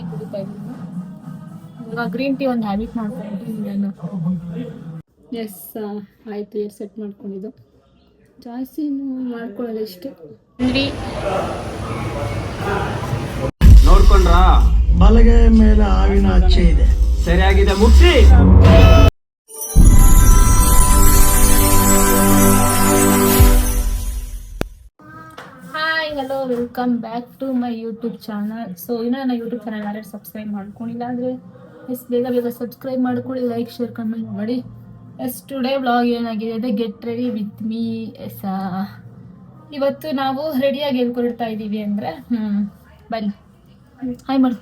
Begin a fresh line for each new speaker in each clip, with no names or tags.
Tea ಕುಡಿತಾ ಇದ್ದೀನಿ. ಇವಾಗ ಗ್ರೀನ್ ಟೀ ಒಂದು ಹ್ಯಾಬಿಟ್ ಮಾಡ್ಕೊಂಡಿದ್ದೀನಿ ನಾನು. ಎಸ್ ಆಯಿತು, ಏರ್ ಸೆಟ್ ಮಾಡ್ಕೊಂಡಿದ್ದು ಜಾಸ್ತಿ ಮಾಡ್ಕೊಳ್ಳೋದು ಇಷ್ಟೇ.
ನೋಡ್ಕೊಂಡ್ರಾ
ಬಲಗೈ ಮೇಲೆ ಹಾವಿನ ಅಚ್ಚೆ ಇದೆ,
ಸರಿಯಾಗಿದೆ ಮುಟ್ಟಿ.
Hi hello welcome back to my YouTube channel. So ಇನ್ನೂ ನನ್ನ ಯೂಟ್ಯೂಬ್ ಚಾನಲ್ ಯಾರು ಸಬ್ಸ್ಕ್ರೈಬ್ ಮಾಡ್ಕೊಂಡಿಲ್ಲ ಅಂದರೆ ಎಸ್ ಬೇಗ ಸಬ್ಸ್ಕ್ರೈಬ್ ಮಾಡ್ಕೊಳ್ಳಿ, ಲೈಕ್ ಶೇರ್ ಕಮೆಂಟ್ ಮಾಡಿ. ಎಸ್ ಟುಡೇ ವ್ಲಾಗ್ ಏನಾಗಿದೆ ಅಂದರೆ get ready with me. Yes ಇವತ್ತು ನಾವು ರೆಡಿಯಾಗಿ ಹೇಳ್ಕೊಳ್ತಾ ಇದ್ದೀವಿ ಅಂದರೆ ಬನ್ನಿ ಹಾಯ್ ಮಾಡು.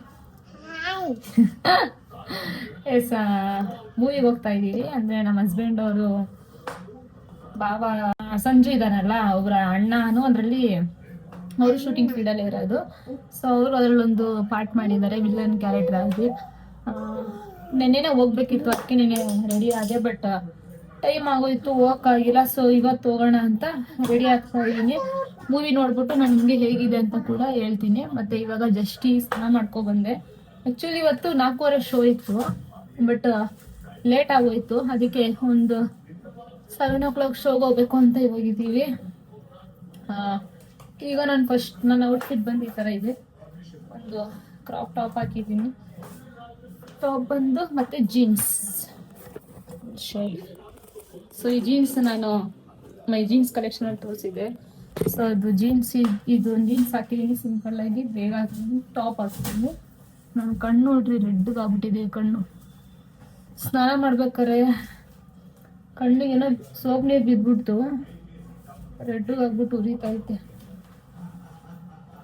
ಎಸ್ ಮೂವಿಗೆ ಹೋಗ್ತಾ ಇದ್ದೀವಿ. ಅಂದರೆ ನಮ್ಮ ಹಸ್ಬೆಂಡ್ ಅವರು ಬಾಬಾ ಸಂಜು ಇದ್ದಾನಲ್ಲ, ಅವರ ಅಣ್ಣನು ಅದರಲ್ಲಿ ಅವರು ಶೂಟಿಂಗ್ ಫೀಲ್ಡಲ್ಲೇ ಇರೋದು. ಸೊ ಅವರು ಅದರಲ್ಲೊಂದು ಪಾರ್ಟ್ ಮಾಡಿದ್ದಾರೆ ವಿಲನ್ ಕ್ಯಾರೆಕ್ಟರ್ ಆಗಿ. ನೆನ್ನೆನೇ ಹೋಗ್ಬೇಕಿತ್ತು, ಅದಕ್ಕೆ ನೆನ್ನೆ ರೆಡಿ ಆದೆ, ಬಟ್ ಟೈಮ್ ಆಗೋಯ್ತು, ಹೋಗೋಕ್ಕಾಗಿಲ್ಲ. ಸೊ ಇವತ್ತು ಹೋಗೋಣ ಅಂತ ರೆಡಿ ಆಗ್ತಾ ಇದ್ದೀನಿ. ಮೂವಿ ನೋಡ್ಬಿಟ್ಟು ನಾನು ನಿಮಗೆ ಹೇಗಿದೆ ಅಂತ ಕೂಡ ಹೇಳ್ತೀನಿ. ಮತ್ತು ಇವಾಗ ಜಸ್ಟ್ ಈ ಸ್ನಾನ ಮಾಡ್ಕೊಬಂದೆ. ಆ್ಯಕ್ಚುಲಿ ಇವತ್ತು 4:15 ಶೋ ಇತ್ತು, ಬಟ್ ಲೇಟ್ ಆಗೋಯ್ತು. ಅದಕ್ಕೆ ಒಂದು 7 o'clock ಶೋಗೆ ಹೋಗ್ಬೇಕು ಅಂತ ಹೋಗಿದ್ದೀವಿ. ಈಗ ನಾನು ಫಸ್ಟ್ ನನ್ನ ಔಟ್ಫಿಟ್ ಬಂದು ಈ ಥರ ಇದೆ. ಒಂದು ಕ್ರಾಪ್ ಟಾಪ್ ಹಾಕಿದ್ದೀನಿ, ಟಾಪ್ ಬಂದು ಮತ್ತು ಜೀನ್ಸ್ ಶರ್ಟ್. ಸೊ ಈ ಜೀನ್ಸ್ ನಾನು ಮೈ ಜೀನ್ಸ್ ಕಲೆಕ್ಷನಲ್ಲಿ ತೋರಿಸಿದೆ. ಸೊ ಅದು ಜೀನ್ಸ್, ಇದು ಜೀನ್ಸ್ ಹಾಕಿದ್ದೀನಿ ಸಿಂಪಲ್ಲಾಗಿ, ಬೇಗ ಹಾಕಿದ್ದೀನಿ. ಟಾಪ್ ಹಾಕ್ತೀನಿ. ನಾನು ಕಣ್ಣು ನೋಡ್ರಿ ರೆಡ್ಗೆ ಆಗ್ಬಿಟ್ಟಿದೆ ಕಣ್ಣು. ಸ್ನಾನ ಮಾಡ್ಬೇಕಾರೆ ಕಣ್ಣಿಗೇನೋ ಸೋಪ್ ನೀರು ಬಿದ್ದುಬಿಟ್ಟು ರೆಡ್ಗೆ ಆಗ್ಬಿಟ್ಟು ಉರಿತೈತೆ.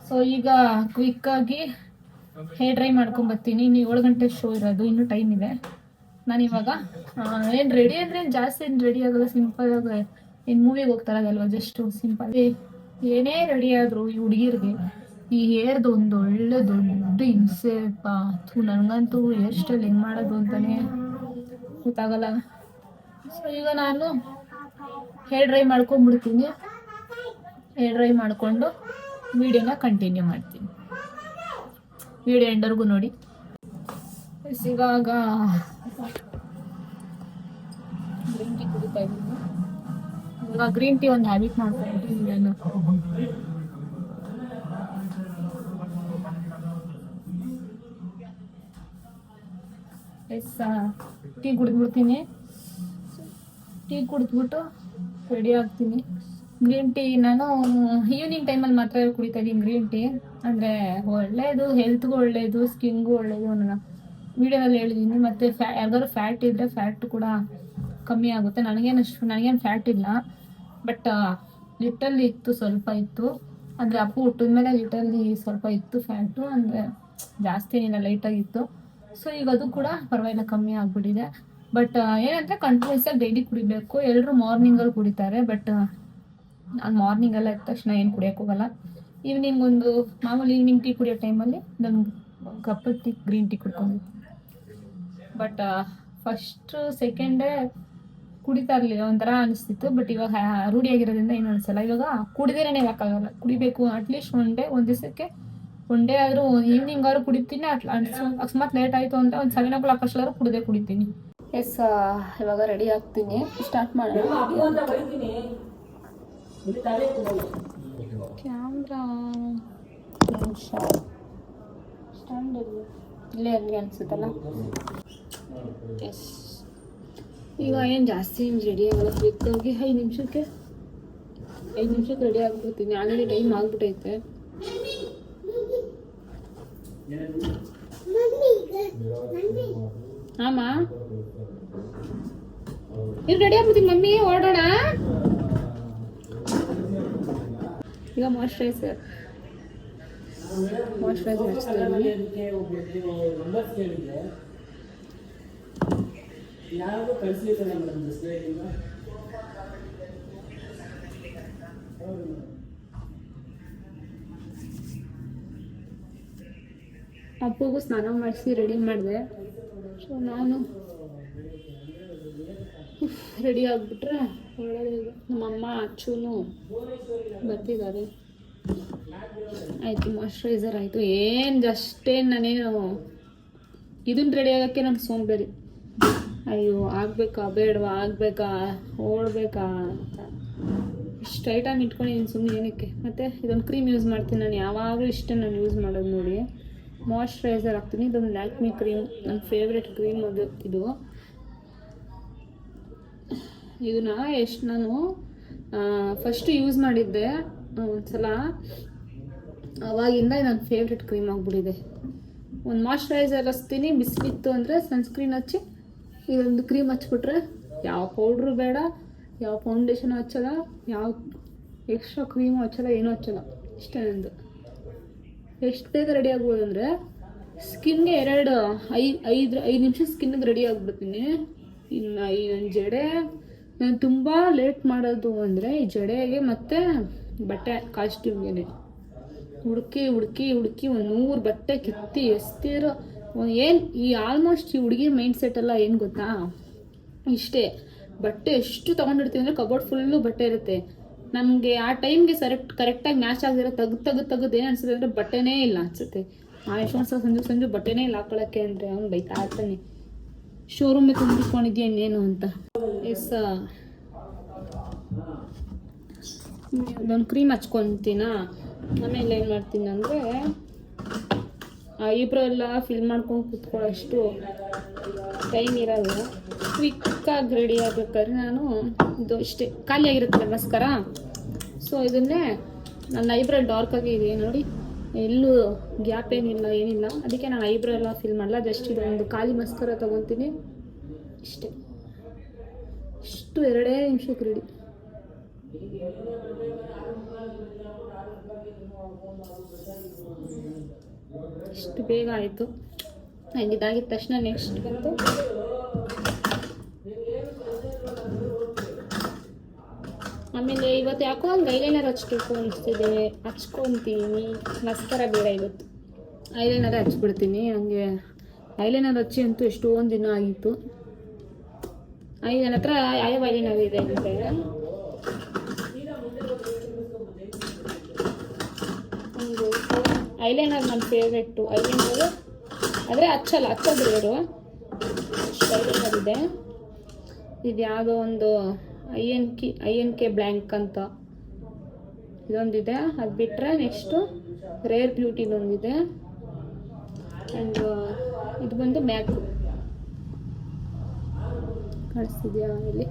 ಸೊ ಈಗ ಕ್ವಿಕ್ಕಾಗಿ ಹೇರ್ ಡ್ರೈ ಮಾಡ್ಕೊಂಬರ್ತೀನಿ. ಇನ್ನು 7 ಗಂಟೆ ಶೋ ಇರೋದು, ಇನ್ನೂ ಟೈಮ್ ಇದೆ. ನಾನಿವಾಗ ಏನು ರೆಡಿ ಅಂದರೆ ಏನು ಜಾಸ್ತಿ ಏನು ರೆಡಿ ಆಗೋಲ್ಲ, ಸಿಂಪಲ್ಲಾಗಿ ಏನು ಮೂವಿಗೆ ಹೋಗ್ತಾರಲ್ವ, ಜಸ್ಟು ಸಿಂಪಲ್. ಏನೇ ರೆಡಿ ಆದರೂ ಈ ಹುಡುಗಿರಿಗೆ ಈ ಹೇರ್ದು ಒಂದು ಒಳ್ಳೆ ದೊಡ್ಡ ಹಿಂಸೆಪ್ಪ. ನನಗಂತೂ ಹೇರ್ ಸ್ಟೈಲ್ ಹೆಂಗೆ ಮಾಡೋದು ಅಂತಲೇ ಗೊತ್ತಾಗಲ್ಲ. ಸೊ ಈಗ ನಾನು ಹೇರ್ ಡ್ರೈ ಮಾಡ್ಕೊಂಡ್ಬಿಡ್ತೀನಿ. ಹೇರ್ ಡ್ರೈ ಮಾಡಿಕೊಂಡು ವಿಡಿಯೋನ ಕಂಟಿನ್ಯೂ ಮಾಡ್ತೀನಿ. ವಿಡಿಯೋ ಎಂಡರ್ಗೂ ನೋಡಿ. ಇವಾಗ ಗ್ರೀನ್ ಟೀ ಕುಡಿತಾ ಇದ್ದೀನಿ. ಇವಾಗ ಗ್ರೀನ್ ಟೀ ಒಂದು ಹ್ಯಾಬಿಟ್ ಮಾಡ್ಕೊಂಡಿದ್ದೀನಿ ನಾನು. ಎಸ್ ಟೀ ಕುಡಿದ್ಬಿಡ್ತೀನಿ. ಟೀ ಕುಡಿದ್ಬಿಟ್ಟು ರೆಡಿ ಆಗ್ತೀನಿ. ಗ್ರೀನ್ ಟೀ ನಾನು ಈವ್ನಿಂಗ್ ಟೈಮಲ್ಲಿ ಮಾತ್ರ ಕುಡಿತಾ ಇದ್ದೀನಿ ಗ್ರೀನ್ ಟೀ. ಅಂದರೆ ಒಳ್ಳೆಯದು, ಹೆಲ್ತ್ಗೂ ಒಳ್ಳೆಯದು, ಸ್ಕಿನ್ಗೂ ಒಳ್ಳೆಯದು. ನಾನು ವೀಡಿಯೋದಲ್ಲಿ ಹೇಳಿದ್ದೀನಿ. ಮತ್ತು ಯಾವ್ದಾದ್ರು ಫ್ಯಾಟ್ ಇದ್ದರೆ ಫ್ಯಾಟ್ ಕೂಡ ಕಮ್ಮಿ ಆಗುತ್ತೆ. ನನಗೇನು ಫ್ಯಾಟ್ ಇಲ್ಲ, ಬಟ್ ಲಿಟಲ್ಲಿ ಇತ್ತು, ಸ್ವಲ್ಪ ಇತ್ತು. ಅಂದರೆ ಅಪ್ಪು ಹುಟ್ಟಿದ ಮೇಲೆ ಲಿಟಲ್ಲಿ ಸ್ವಲ್ಪ ಇತ್ತು ಫ್ಯಾಟು, ಅಂದರೆ ಜಾಸ್ತಿ ಏನಿಲ್ಲ, ಲೈಟಾಗಿತ್ತು. ಸೊ ಈಗ ಅದು ಕೂಡ ಪರವಾಗಿಲ್ಲ, ಕಮ್ಮಿ ಆಗಿಬಿಟ್ಟಿದೆ. ಬಟ್ ಏನಂದರೆ ಕಂಟಿನ್ಯೂಸಾಗಿ ಡೈಲಿ ಕುಡಿಬೇಕು. ಎಲ್ಲರೂ ಮಾರ್ನಿಂಗಲ್ಲಿ ಕುಡಿತಾರೆ, ಬಟ್ ನಾನು ಮಾರ್ನಿಂಗೆಲ್ಲ ಎದ್ದ ತಕ್ಷಣ ಏನು ಕುಡಿಯೋಕೆ ಹೋಗಲ್ಲ. ಈವ್ನಿಂಗ್ ಒಂದು ಮಾಮೂಲಿ ಈವ್ನಿಂಗ್ ಟೀ ಕುಡಿಯೋ ಟೈಮಲ್ಲಿ ನಾನು ಒಂದು ಕಪ್ ಟೀ ಗ್ರೀನ್ ಟೀ ಕುಡ್ಕೊಂಡಿದ್ದೆ. ಬಟ್ ಫಸ್ಟ್ ಸೆಕೆಂಡೇ ಕುಡಿತಾ ಇರಲಿಲ್ಲ, ಒಂಥರ ಅನಿಸ್ತಿತ್ತು. ಬಟ್ ಇವಾಗ ರೂಢಿಯಾಗಿರೋದ್ರಿಂದ ಏನು ಅನಿಸಲ್ಲ. ಇವಾಗ ಕುಡಿದೇನೆ ಇರೋಕ್ಕಾಗಲ್ಲ, ಕುಡಿಬೇಕು. ಅಟ್ಲೀಸ್ಟ್ ಒಂದು ದಿವಸಕ್ಕೆ ಒನ್ ಡೇ ಆದರೂ ಈವ್ನಿಂಗ್ ಆದ್ರೂ ಕುಡಿತೀನಿ. ಅಕಸ್ಮಾತ್ ಲೇಟ್ ಆಯಿತು ಅಂದರೆ ಒಂದು 7 o'clock ಅಷ್ಟಾದ್ರೂ ಕುಡಿತೀನಿ. ಎಸ್ ಇವಾಗ ರೆಡಿ ಆಗ್ತೀನಿ, ಸ್ಟಾರ್ಟ್ ಮಾಡೋಣ. ಕ್ಯಾಮ್ರಾ ಸ್ಟ್ಯಾಂಡ್ ಇಲ್ಲೇ ಅಲ್ಲಿ ಅನಿಸುತ್ತಲ್ಲ. ಎಸ್ ಈಗ ಏನು ಜಾಸ್ತಿ ರೆಡಿ ಆಗಲ್ಲ, ಕ್ವಿಕ್ಕಾಗಿ 5 ನಿಮಿಷಕ್ಕೆ ರೆಡಿ ಆಗ್ಬಿಡ್ತೀನಿ. ಆಲ್ರೆಡಿ ಟೈಮ್ ಆಗ್ಬಿಟ್ಟೈತೆ. ಆಮ ಈಗ ರೆಡಿ ಆಗ್ಬಿಡ್ತೀನಿ ಮಮ್ಮಿ, ಓಡೋಣ. ಈಗ ಮಾಯ್ಶ್ಚರೈಸರ್ ಹಚ್ತಾ ಅಪ್ಪಗೂ ಸ್ನಾನ ಮಾಡಿಸಿ ರೆಡಿ ಮಾಡಿದೆ. ಸೊ ನಾನು ರೆಡಿ ಆಗಿಬಿಟ್ರೆ ಒಳ್ಳೆಯದು. ನಮ್ಮಮ್ಮ ಅಚ್ಚುನು ಬರ್ತಿದ್ದಾರೆ. ಆಯಿತು, ಮಾಯ್ಶ್ಚರೈಸರ್ ಆಯಿತು. ಏನು ಅಷ್ಟೇನು ನಾನೇನು ಇದನ್ನ ರೆಡಿ ಆಗೋಕ್ಕೆ ನಾನು ಸೋಂಬೇರಿ. ಅಯ್ಯೋ ಆಗಬೇಕಾ ಬೇಡವಾ, ಆಗಬೇಕಾ ಓಡಬೇಕಾ ಅಂತ ಇಷ್ಟು ಐಟಮ್ ಇಟ್ಕೊಂಡಿದ್ದೀನಿ ಸುಮ್ಮನೆ ಏನಕ್ಕೆ. ಮತ್ತು ಇದೊಂದು ಕ್ರೀಮ್ ಯೂಸ್ ಮಾಡ್ತೀನಿ ನಾನು, ಯಾವಾಗಲೂ ಇಷ್ಟ ನಾನು ಯೂಸ್ ಮಾಡೋದು ನೋಡಿ. ಮಾಯ್ಶ್ಚರೈಸರ್ ಹಾಕ್ತೀನಿ. ಇದೊಂದು ಲ್ಯಾಕ್ಮಿ ಕ್ರೀಮ್, ನನ್ನ ಫೇವ್ರೆಟ್ ಕ್ರೀಮ್ ಅದು. ಇದನ್ನ ಎಷ್ಟು ನಾನು ಫಸ್ಟು ಯೂಸ್ ಮಾಡಿದ್ದೆ ಒಂದ್ಸಲ, ಅವಾಗಿಂದ ನನ್ನ ಫೇವ್ರೆಟ್ ಕ್ರೀಮ್ ಆಗಿಬಿಟ್ಟಿದೆ. ಒಂದು ಮಾಯ್ಶ್ಚರೈಸರ್ ಹಚ್ತೀನಿ, ಬಿಸಿಲಿತ್ತು ಅಂದರೆ ಸನ್ಸ್ಕ್ರೀನ್ ಹಚ್ಚಿ ಇದೊಂದು ಕ್ರೀಮ್ ಹಚ್ಬಿಟ್ರೆ ಯಾವ ಪೌಡ್ರು ಬೇಡ, ಯಾವ ಫೌಂಡೇಶನ್ ಹಚ್ಚಲ್ಲ, ಯಾವ ಎಕ್ಸ್ಟ್ರಾ ಕ್ರೀಮು ಹಚ್ಚಲ್ಲ, ಏನೂ ಹಚ್ಚಲ್ಲ. ಇಷ್ಟೇ ನಂದು. ಎಷ್ಟು ಬೇಗ ರೆಡಿ ಆಗ್ಬೋದು ಅಂದರೆ ಸ್ಕಿನ್ಗೆ ಐದು ನಿಮಿಷ ಸ್ಕಿನ್ಗೆ ರೆಡಿ ಆಗಿಬಿಡ್ತೀನಿ. ಇನ್ನು ಈ ನನ್ನ ಜಡೆ ನಾನು ತುಂಬ ಲೇಟ್ ಮಾಡೋದು ಅಂದರೆ ಈ ಜಡೆಗೆ ಮತ್ತು ಬಟ್ಟೆ ಕಾಸ್ಟ್ಯೂಮ್ಗೆ ಹುಡುಕಿ ಒಂದು 100 ಬಟ್ಟೆ ಕಿತ್ತಿ ಎಸ್ತಿರೋ ಏನು ಈ ಆಲ್ಮೋಸ್ಟ್ ಈ ಹುಡುಗಿ ಮೈಂಡ್ ಸೆಟ್ ಎಲ್ಲ ಏನು ಗೊತ್ತಾ, ಇಷ್ಟೇ. ಬಟ್ಟೆ ಎಷ್ಟು ತೊಗೊಂಡಿರ್ತೀವಿ ಅಂದರೆ ಕಬೋರ್ಡ್ ಫುಲ್ಲು ಬಟ್ಟೆ ಇರುತ್ತೆ. ನಮಗೆ ಆ ಟೈಮ್ಗೆ ಕರೆಕ್ಟಾಗಿ ಮ್ಯಾಚ್ ಆಗದಿರೋ ತೆಗೆದು ಏನು ಅನ್ಸುತ್ತೆ ಅಂದರೆ ಬಟ್ಟೆನೇ ಇಲ್ಲ ಅನ್ಸುತ್ತೆ. ಎಷ್ಟೊಂದು ಸಲ ಸಂಜು ಬಟ್ಟೆನೇ ಇಲ್ಲ ಹಾಕೊಳ್ಳೋಕ್ಕೆ ಅಂದರೆ ಅವ್ನು ಬೈತಾ ಇರ್ತಾನೆ, ಶೋರೂಮಿಗೆ ತುಂಬಿಸ್ಕೊಂಡಿದ್ಯಾ ಇನ್ನೇನು ಅಂತ. ಎಸ್, ಒಂದು ಕ್ರೀಮ್ ಹಚ್ಕೊತೀನಾ. ಆಮೇಲೆ ಏನು ಮಾಡ್ತೀನಿ ಅಂದರೆ ಐಬ್ರೋ ಎಲ್ಲ ಫಿಲ್ ಮಾಡ್ಕೊಂಡು ಕೂತ್ಕೊಳ್ಳೋಷ್ಟು ಟೈಮ್ ಇರಲ್ಲ. ಕ್ವಿಕ್ಕಾಗಿ ರೆಡಿ ಆಗಬೇಕಾದ್ರೆ ನಾನು ಇದು ಇಷ್ಟೇ ಖಾಲಿಯಾಗಿರುತ್ತೆ ಮಸ್ಕರ. ಸೊ ಇದನ್ನೇ ನನ್ನ ಐಬ್ರೋ ಡಾರ್ಕಾಗಿ ಇದೆ ನೋಡಿ, ಎಲ್ಲೂ ಗ್ಯಾಪ್ ಏನಿಲ್ಲ, ಅದಕ್ಕೆ ನಾನು ಐಬ್ರೋ ಎಲ್ಲ ಫಿಲ್ ಮಾಡಲ್ಲ. ಜಸ್ಟ್ ಇದೊಂದು ಖಾಲಿ ಮಸ್ಕರ ತೊಗೊತೀನಿ ಇಷ್ಟೇ. ಇಷ್ಟು 2 ನಿಮಿಷಕ್ಕೆ ರೆಡಿ. ಇಷ್ಟು ಬೇಗ ಆಯಿತು. ಇದಾಗಿದ್ದ ತಕ್ಷಣ ನೆಕ್ಸ್ಟ್ ಬಂತು ಆಮೇಲೆ ಇವತ್ತು ಯಾಕೋ ಒಂದು ಐಲೈನರ್ ಹಚ್ಬೇಕು ಅನಿಸ್ತಿದೆ, ಹಚ್ಕೊತೀನಿ. ಮಸ್ಕರ ಬೇಡ ಇವತ್ತು, ಐಲೈನರೇ ಹಚ್ಬಿಡ್ತೀನಿ. ಹಂಗೆ ಐಲೈನರ್ ಹಚ್ಚಿ ಅಂತೂ ಎಷ್ಟೊಂದು ದಿನ ಆಗಿತ್ತು. ನನ್ನ ಹತ್ರ ಯಾವ ಐಲೈನರ್ ಇದೆ ಅಂದರೆ ಒಂದು ಐಲೈನರ್ ನನ್ನ ಫೇವ್ರೆಟ್ಟು ಐಲೈನರು, ಆದರೆ ಹಚ್ಚೋದು ಬೇರು ಐಲೈನರ್ ಇದೆ. ಇದು ಯಾವುದೋ ಒಂದು INK ಬ್ಲ್ಯಾಂಕ್ ಅಂತ ಇದೊಂದಿದೆ. ಅದು ಬಿಟ್ಟರೆ ನೆಕ್ಸ್ಟು ರೇರ್ ಬ್ಯೂಟಿದೊಂದಿದೆ. ಆ್ಯಂಡ್ ಇದು ಬಂದು ಮ್ಯಾಕ್ ಕಾಣಿಸ್ತಿದೆಯಾ ಇಲ್ಲಿ?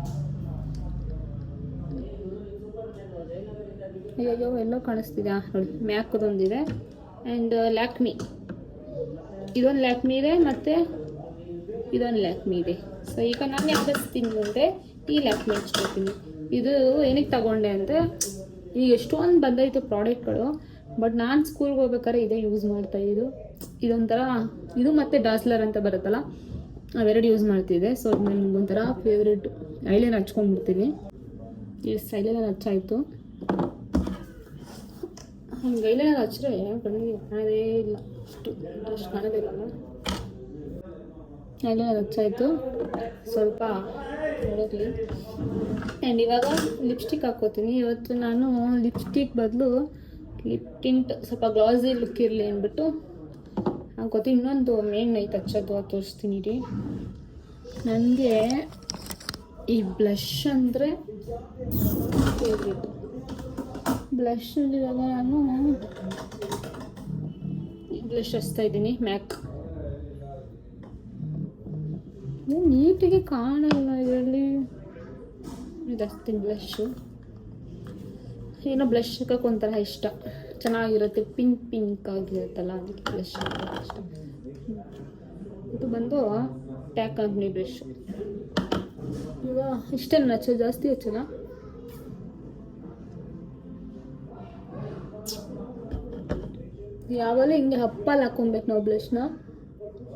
ಅಯ್ಯೋ ಎಲ್ಲೋ ಕಾಣಿಸ್ತಿದೆಯಾ ನೋಡಿ, ಮ್ಯಾಕ್ದೊಂದಿದೆ. ಆ್ಯಂಡ್ ಲ್ಯಾಕ್ಮಿ, ಇದೊಂದು ಲ್ಯಾಕ್ಮಿ ಇದೆ ಮತ್ತು ಇದೊಂದು ಲ್ಯಾಕ್ಮಿ ಇದೆ. ಸೊ ಈಗ ನಾನು ಯಾವ್ದು ಹಚ್ತೀನಿ ಅಂದರೆ ಈ ಲ್ಯಾಕ್ಮಿ ಹಚ್ಕೊತೀನಿ. ಇದು ಏನಕ್ಕೆ ತಗೊಂಡೆ ಅಂದರೆ ಈಗ ಎಷ್ಟೊಂದು ಬಂದೈತೆ ಪ್ರಾಡಕ್ಟ್ಗಳು, ಬಟ್ ನಾನು ಸ್ಕೂಲ್ಗೆ ಹೋಗ್ಬೇಕಾದ್ರೆ ಇದೇ ಯೂಸ್ ಮಾಡ್ತಾಯಿದ್ದು. ಇದೊಂಥರ ಇದು ಮತ್ತು ಡಾಸ್ಲರ್ ಅಂತ ಬರುತ್ತಲ್ಲ, ಅವೆರಡು ಯೂಸ್ ಮಾಡ್ತಿದ್ದೆ. ಸೊ ಅದು ನನಗೊಂಥರ ಫೇವ್ರೆಟ್. ಐಲೈನರ್ ಹಚ್ಕೊಂಡ್ಬಿಡ್ತೀನಿ. ಎಸ್, ಐಲೈನರ್ ಹಚ್ಚಾಯಿತು. ಹಂಗೆ ಐಲೈನರ್ ಹಚ್ಚಿದ್ರೆ ಕಣ್ಣಿಗೆ ಕಾಣೋದೇ ಇಲ್ಲ, ಅಷ್ಟು ಕಾಣೋದೇ ಇಲ್ಲ. ಐಲೈನರ್ ಹಚ್ಚಾಯಿತು, ಸ್ವಲ್ಪ ನೋಡೋಕ್ಲಿ. ಆ್ಯಂಡ್ ಇವಾಗ ಲಿಪ್ಸ್ಟಿಕ್ ಹಾಕ್ಕೋತೀನಿ. ಇವತ್ತು ನಾನು ಲಿಪ್ಸ್ಟಿಕ್ ಬದಲು ಲಿಪ್ ಟಿಂಟ್ ಸ್ವಲ್ಪ ಗ್ಲಾಸಿ ಲುಕ್ ಇರಲಿ ಅಂದ್ಬಿಟ್ಟು ಹಾಕೋತೀನಿ. ಇನ್ನೊಂದು ಮೇನ್ ಐತೆ ಹಚ್ಚೋದು, ಅದು ತೋರಿಸ್ತೀನಿ ರೀ. ನನಗೆ ಈ ಬ್ಲಷ್ ಅಂದರೆ ಫೇವ್ರೇಟ್. ಬ್ಲಷಲ್ಲಿ ಇವಾಗ ನಾನು ಬ್ಲಷ್ ಹಚ್ತಾಯಿದ್ದೀನಿ, ಮ್ಯಾಕ್. ನೀಟಿಗೆ ಕಾಣಲ್ಲ ಇದರಲ್ಲಿ. ಇದು ಹಚ್ತೀನಿ ಬ್ಲಷ್ಷು. ಏನೋ ಬ್ಲಷ್ ಹಾಕೋಕೆ ಒಂಥರ ಇಷ್ಟ, ಚೆನ್ನಾಗಿರುತ್ತೆ, ಪಿಂಕ್ ಆಗಿರುತ್ತಲ್ಲ, ಅದಕ್ಕೆ ಬ್ಲಷ್ ಇಷ್ಟ. ಇದು ಬಂದು ಟ್ಯಾಕ್ ಕಂಪ್ನಿ ಬ್ರಷ್. ಈಗ ಇಷ್ಟೇ ಹಚ್ಚೋದು, ಜಾಸ್ತಿ ಹಚ್ಚಲ್ಲ. ಯಾವಾಗಲೂ ಹಿಂಗೆ ಹಪ್ಪಲ್ಲಿ ಹಾಕೊಬೇಕು ನಾವು ಬ್ಲಷ್ನ.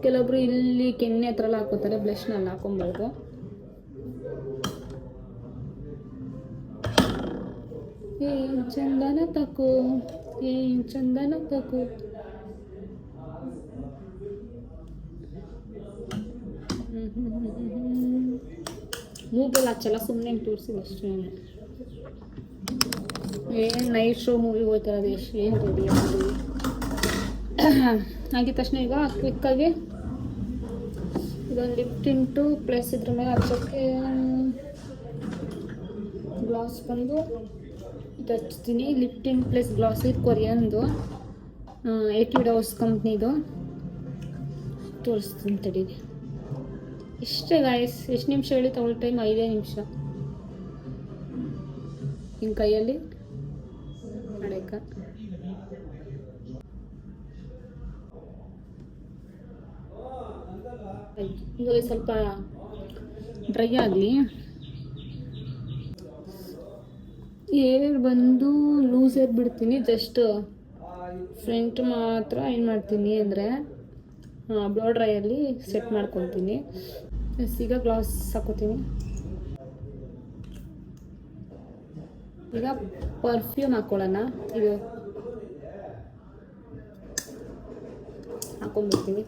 ಕೆಲವೊಬ್ರು ಇಲ್ಲಿ ಕೆನ್ನೆ ಹತ್ರ ಎಲ್ಲ ಹಾಕೋತಾರೆ, ಬ್ಲಷ್ನ ಅಲ್ಲಿ ಹಾಕೊಬಾರ್ದು. ಏನ್ ಚಂದನ ತಕೋ, ಏನ್ ಚಂದನ ತಕೋ. ಮೂಗಲ್ಲಿ ಹಚ್ಚಲ್ಲ, ಸುಮ್ಮನೆ ತೋರಿಸಿದ ಅಷ್ಟೇ. ಏನು ನೈಟ್ ಶೋ ಮೂವಿಗೆ ಹೋಗ್ತಾರದು ಎಷ್ಟು ಏನು ರೆಡಿ ಆಗೋದು ಆಗಿದ ತಕ್ಷಣ ಈಗ ಕ್ವಿಕ್ಕಾಗಿ ಇದೊಂದು ಲಿಪ್ ಟಿಂಟು ಪ್ಲಸ್ ಇದ್ರ ಮೇಲೆ ಹಚ್ಚೋಕ್ಕೆ ಗ್ಲಾಸ್ ಬಂದು ಇದು ಹಚ್ತೀನಿ. ಲಿಪ್ ಟಿಂಟ್ ಪ್ಲಸ್ ಗ್ಲಾಸ್ ಇದು ಕೊರಿಯನ್ದು ಎಟ್ಯೂಡ್ ಹೌಸ್ ಕಂಪ್ನಿದು ತೋರಿಸ್ತೀನಿ ತಡೀರಿ. ಇಷ್ಟೇ ಗಾಯ್ಸ್. ಎಷ್ಟು ನಿಮಿಷ ಹೇಳಿ ತಗೊಳ್ಳೋ ಟೈಮ್ 5 ನಿಮಿಷ. ಹಿಂಗೆ ಕೈಯಲ್ಲಿ ಮಾಡಕ್ಕ ಈಗ ಸ್ವಲ್ಪ ಡ್ರೈ ಆಗಲಿ. ಏರ್ ಬಂದು ಲೂಸ್ ಏರ್ ಬಿಡ್ತೀನಿ. ಜಸ್ಟ್ ಫ್ರಂಟ್ ಮಾತ್ರ ಏನು ಮಾಡ್ತೀನಿ ಅಂದರೆ ಬ್ಲೋ ಡ್ರೈಯಲ್ಲಿ ಸೆಟ್ ಮಾಡ್ಕೊತೀನಿ. ಈಗ ಗ್ಲಾಸ್ ಹಾಕೋತೀನಿ. ಈಗ ಪರ್ಫ್ಯೂಮ್ ಹಾಕ್ಕೊಳ್ಳೋಣ. ಇದು ಹಾಕೊಂಡ್ಬಿಡ್ತೀನಿ.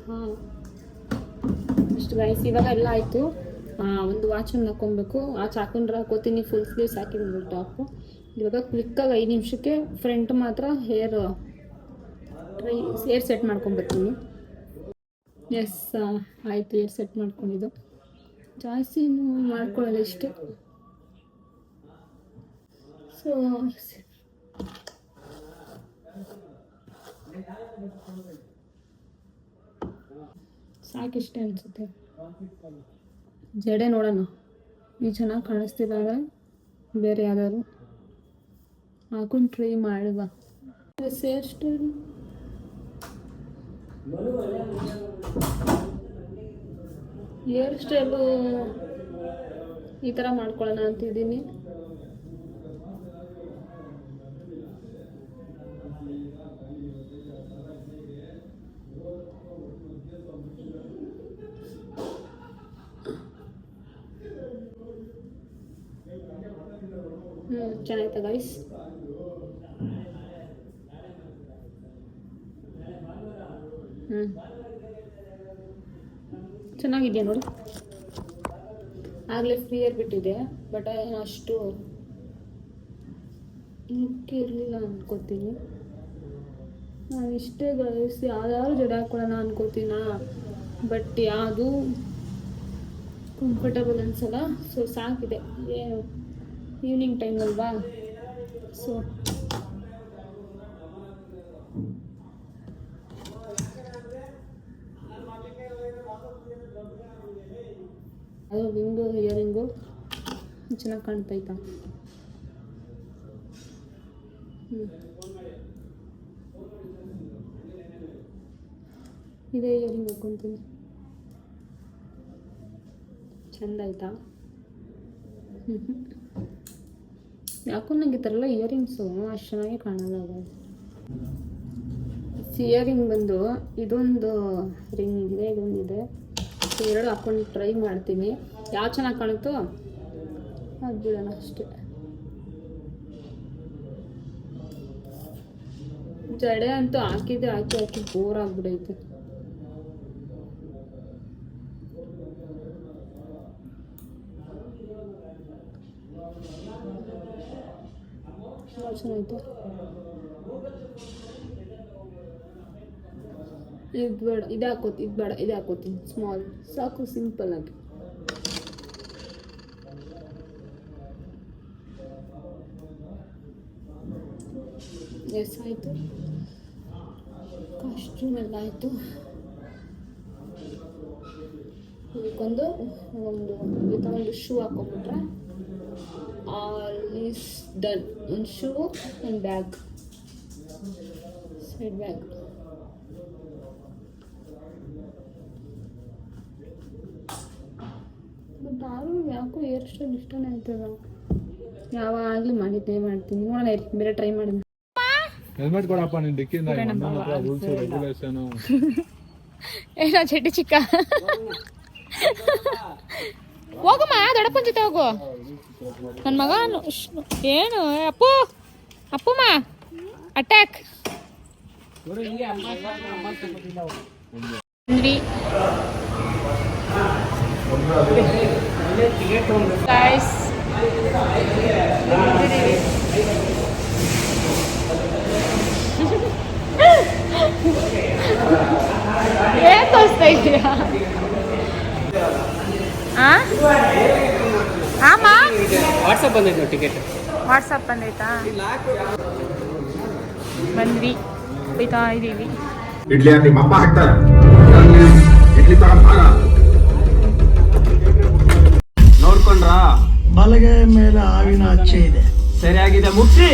ಹಾಂ ಇಷ್ಟು ಗೈಸ್. ಇವಾಗ ಎಲ್ಲ ಆಯಿತು. ಒಂದು ವಾಚನ್ನು ಹಾಕ್ಕೊಬೇಕು. ವಾಚ್ ಹಾಕೊಂಡ್ರೆ ಹಾಕೋತೀನಿ. ಫುಲ್ ಸ್ಲೀವ್ಸ್ ಹಾಕಿದ್ದೀನಿ ಟಾಪು. ಇವಾಗ ಕ್ವಿಕ್ಕಾಗಿ 5 ನಿಮಿಷಕ್ಕೆ ಫ್ರಂಟ್ ಮಾತ್ರ ಹೇರ್ ಸೆಟ್ ಮಾಡ್ಕೊಂಬರ್ತೀನಿ. ಎಸ್ ಆಯಿತು. ಹೇರ್ ಸೆಟ್ ಮಾಡ್ಕೊಂಡಿದ್ದು ಜಾಸ್ತಿ ಮಾಡ್ಕೊಳ್ಳಲ್ಲ ಇಷ್ಟೇ. ಸೊ ಸಾಕಿಷ್ಟೇ ಅನಿಸುತ್ತೆ. ಜಡೆ ನೋಡೋಣ. ಈ ಚೆನ್ನಾಗಿ ಕಾಣಿಸ್ತಿಲ್ಲ ಅಂದರೆ ಬೇರೆ ಯಾವ್ದಾದ್ರು ಹಾಕೊಂಡು ಟ್ರೈ ಮಾಡುವ. ಹೇರ್ ಸ್ಟೈಲ್ ಹೇರ್ ಸ್ಟೈಲು ಈ ಥರ ಮಾಡ್ಕೊಳ್ಳೋಣ ಅಂತಿದ್ದೀನಿ. ಚೆನ್ನಾಯ್ತಾ ಗೈಸ್? ಚೆನ್ನಾಗಿದೆಯಾ ನೋಡಿ. ಆಗಲೇ ಫ್ರೀ ಏರ್ ಬಿಟ್ಟಿದೆ, ಬಟ್ ಅಷ್ಟು ಲುಕ್ ಇರಲಿಲ್ಲ ಅನ್ಕೋತೀನಿ. ನಾನು ಇಷ್ಟೇ ಗೈಸ್. ಯಾವ್ದಾದ್ರು ಜಡೆ ಹಾಕ್ಕೊಳ್ಳೋಣ ಅನ್ಕೋತೀನ, ಬಟ್ ಯಾವುದು ಕಂಫರ್ಟಬಲ್ ಅನ್ಸಲ್ಲ. ಸೊ ಸಾಕಿದೆ. ಏನು ಈವ್ನಿಂಗ್ ಟೈಮ್ ಅಲ್ವಾ? ಸೊ ಅದು ವಿಂಗು ಇಯರಿಂಗು ಚೆನ್ನಾಗಿ ಕಾಣ್ತೈತಾ? ಇದೇ ಇಯರಿಂಗ್ ಹಾಕ್ಕೊಂತೀನಿ. ಚೆಂದ ಆಯ್ತಾ? ಯಾಕೋ ನಂಗೆ ಈ ಥರ ಎಲ್ಲ ಇಯರಿಂಗ್ಸು ಅಷ್ಟು ಚೆನ್ನಾಗಿ ಕಾಣಲ್ಲ. ಇಯರಿಂಗ್ ಬಂದು ಇದೊಂದು ರಿಂಗ್ ಇದೆ, ಇದೊಂದಿದೆ. ಸೊ 2 ಹಾಕ್ಕೊಂಡು ಟ್ರೈ ಮಾಡ್ತೀನಿ. ಯಾವ ಚೆನ್ನಾಗಿ ಕಾಣುತ್ತೋ ಅದು ಬಿಡೋಣ ಅಷ್ಟೇ. ಜಡೆ ಅಂತೂ ಹಾಕಿ ಬೋರ್ ಆಗ್ಬಿಡೈತೆ. ಚೆನ್ನಾಯ್ತು. ಇದು ಬೇಡ, ಇದು ಹಾಕೋತೀನಿ ಸ್ಮಾಲ್ ಸಾಕು, ಸಿಂಪಲ್ ಆಗಿ. ಎಸ್ ಆಯಿತು. ಕಾಸ್ಟ್ಯೂಮ್ ಎಲ್ಲ ಆಯಿತು. ಇದಕ್ಕೊಂದು ಒಂದು ಶೂ ಹಾಕೊಂಡ್ಬಿಟ್ರೆ ಆಲ್ ಈಸ್ ಡನ್. ಒಂದು ಶೂ, ಒಂದು ಬ್ಯಾಗ್, ಸೈಡ್ ಬ್ಯಾಗ್. ಬಟ್ ಯಾಕೋ ಹೇರ್ ಸ್ಟೈಲ್ ಇಷ್ಟನೇ ಆಯ್ತದ. ಯಾವಾಗಲೂ ಮಾಡ್ತೀನಿ. ನೋಡೋಣ ಬೇರೆ ಟ್ರೈ ಮಾಡಿ.
ಹೆಲ್ಮೆಟ್ ಕೊಡಪ್ಪ ನಿನ್ ಡಿಕ್ಕಿಂದ. ರೂಲ್ಸ್ ರೆಗ್ಯುಲೇಷನ್
ಏನೋ ಚಡ್ಡಿ ಚಿಕ್ಕ ಹೋಗಮ್ಮ, ದೊಡ್ಡಪ್ಪನ ಜೊತೆ ಹೋಗು. ನನ್ನ ಮಗ ಏನು ಅಪ್ಪಮ್ಮ ಅಟ್ಯಾಕ್. ಗೈಸ್ ಏನ್ ತೋರಿಸ್ತಾ ಇದೀಯಾ? ಆಮ
ವಾಟ್ಸಪ್ ಬಂದೈತೆ ಟಿಕೆಟ್.
ವಾಟ್ಸಪ್ ಬಂದೈತಾ? ಬಂದ್ವಿ, ಹೋಯ್ತಾ ಇದೀವಿ.
ಇಡ್ಲಿ ನಿಮ್ಮ ಅಪ್ಪ ಹಾಕ್ತಾರ ಇಡ್ಲಿ ತಗೊಂಡ್ ಭಾಗ ನೋಡ್ಕೊಂಡ್ರಾ?
ಬಲಗೈ ಮೇಲೆ ಹಾವಿನ ಅಚ್ಚೆ ಇದೆ.
ಸರಿಯಾಗಿದೆ ಮುಟ್ಟಿ.